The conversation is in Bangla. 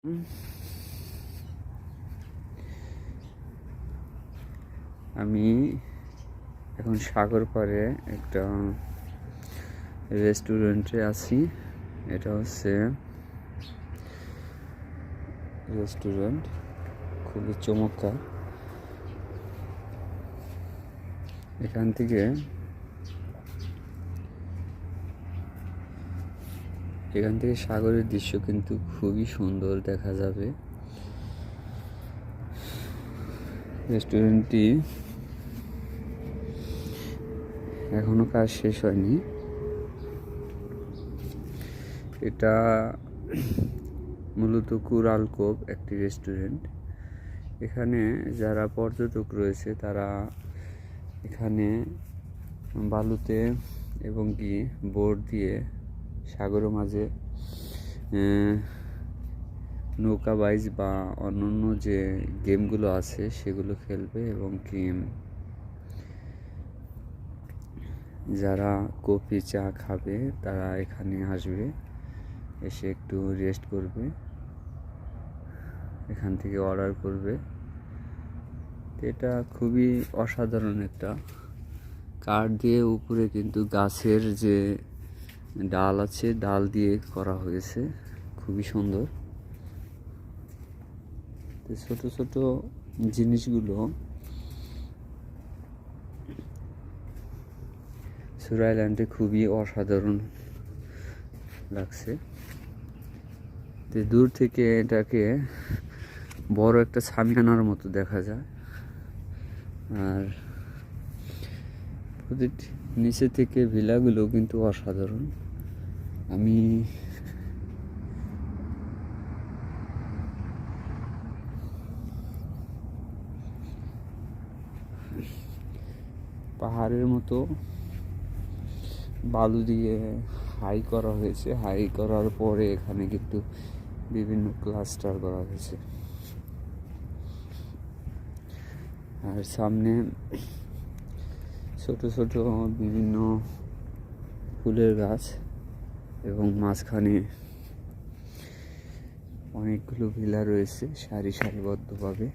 আমি এখন সাগর পাড়ে একটা রেস্টুরেন্টে আছি। এটা হচ্ছে রেস্টুরেন্ট, খুবই চমৎকার। এখান থেকে সাগরের দৃশ্য কিন্তু খুবই সুন্দর দেখা যাবে। রেস্টুরেন্টটি এখনো কাজ শেষ হয়নি। এটা মূলত কুরালকোভ একটি রেস্টুরেন্ট। এখানে যারা পর্যটক রয়েছে তারা এখানে বালুতে এবং কি বোট দিয়ে সাগরের মাঝে নৌকা বাইচ বা অন্যান্য যে গেমগুলো আছে সেগুলো খেলবে, এবং কি যারা কফি চা খাবে তারা এখানে আসবে, এসে একটু রেস্ট করবে, এখান থেকে অর্ডার করবে। এটা খুবই অসাধারণ একটা কাঠ দিয়ে উপরে কিন্তু গাছের যে ডাল আছে ডাল দিয়ে করা হয়েছে, খুবই সুন্দর। ছোট ছোট জিনিসগুলো সুরা আইল্যান্ডে খুবই অসাধারণ লাগছে। দূর থেকে এটাকে বড় একটা সামিয়ানার মতো দেখা যায়, আর নিচে থেকে ভিলাগুলো কিন্তু অসাধারণ। আমি পাহাড়ের মতো বালু দিয়ে হাই করা হয়েছে, হাই করার পরে এখানে কিন্তু বিভিন্ন ক্লাস্টার করা হয়েছে, আর সামনে ছোট ছোট বিভিন্ন ফুলের গাছ, এবং মাঝখানে অনেকগুলো ভিলা রয়েছে সারিবদ্ধভাবে।